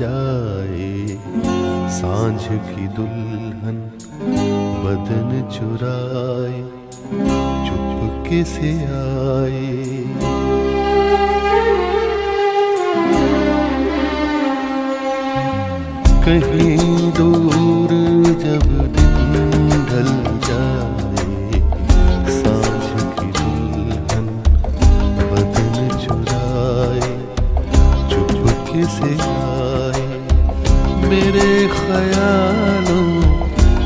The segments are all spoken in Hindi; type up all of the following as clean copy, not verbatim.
जाए, सांझ की दुल्हन बदन चुराए, चुपके से आए। कहीं दूर जब दिन ढल जाए, सांझ की दुल्हन बदन चुराए, चुपके से आए। मेरे ख्यालों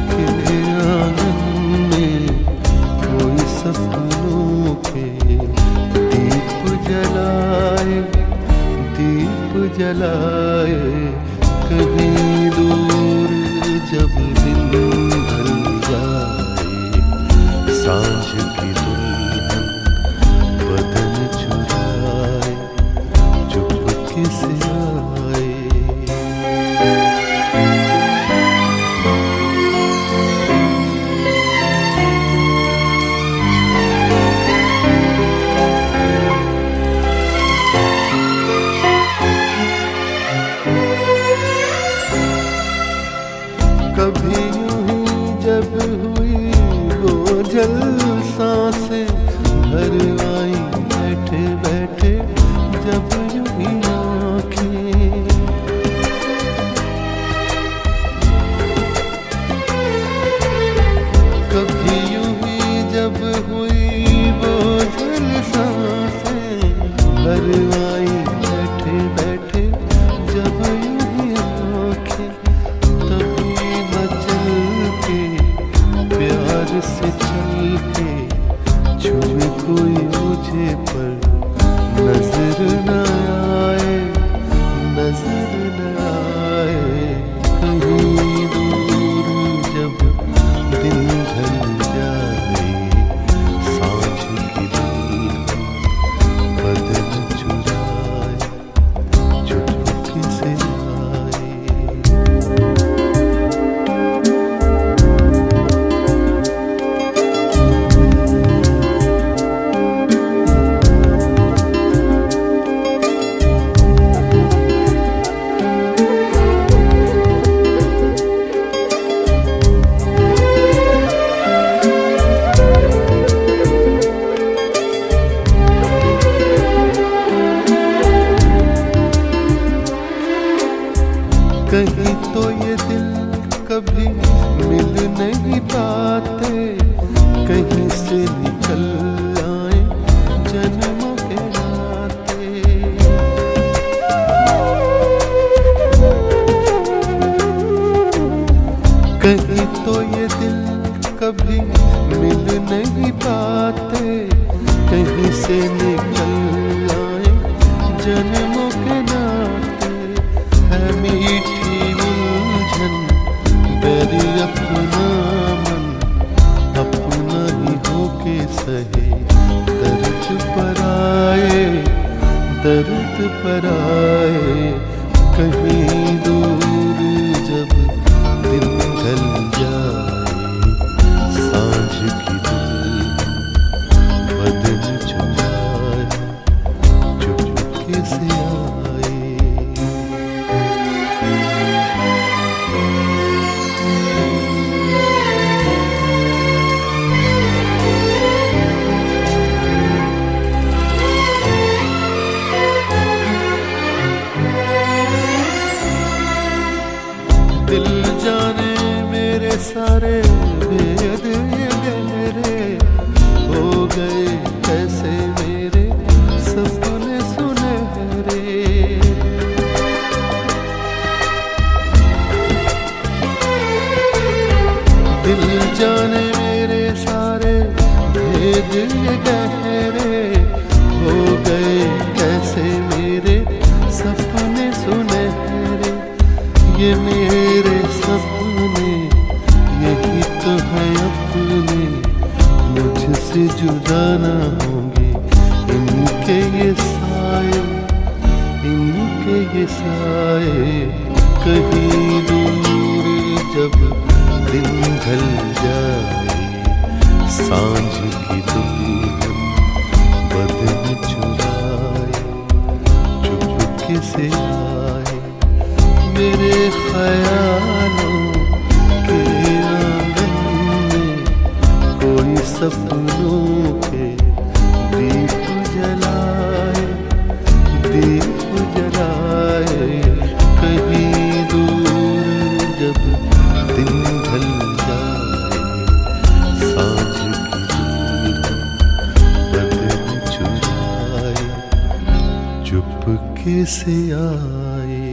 के आंगन में कोई सपनों के दीप जलाए, दीप जलाए। कहीं दूर जब दिन ढल जाए, सांझ की दुल्हन बदन चुराए, चुपके से आए। कभी यूं ही जब हुई वो जल सांसें भर आई, बैठे बैठे जब यूं ही आँखें। कभी यूं ही जब हुई वो जल सांसें भर आई, बैठे बैठे जब यूं ही आँखें। प्यार से चल के छुए कोई मुझे पर नजर न आए, नजर न आए। कहीं दूर जब दिन ढल जाए, सांझ की दुल्हन बदन चुराए, चुपके से आए। कहीं तो ये दिल कभी मिल नहीं पाते, कहीं से निकल आए जन्मों के नाते। कहीं तो ये दिल कभी मिल नहीं पाते, कहीं से निकल आए जन्मों के नाते। है मीठी उलझन मेरी अपना मन, अपना ही होके सहे दर्द पर आए, दर्द पर आए। कहीं दूर जब दिन ढल जाए, सांझ की दुल्हन बदन चुराए, चुपके से आए। दिल जाने मेरे सारे भेद ये गहरे हो गए, कैसे मेरे सपने सुनहरे। दिल जाने मेरे सारे भेद ये गहरे हो गए, कैसे मेरे सपने सुनहरे। ये मेरे सपने यही तो है अपने, मुझसे जुदा ना होंगे इनके ये साए, इनके ये साए। कहीं दूर जब दिन ढल जाए, सांझ की दुल्हन बदन चुराए, चुपके से आए। तेरे ख्यालों के आंगन में कोई सपनों के दीप जलाए, दीप जलाए। कहीं दूर जब दिन ढल जाए, सांझ की बदन चुराए, चुपके से आए।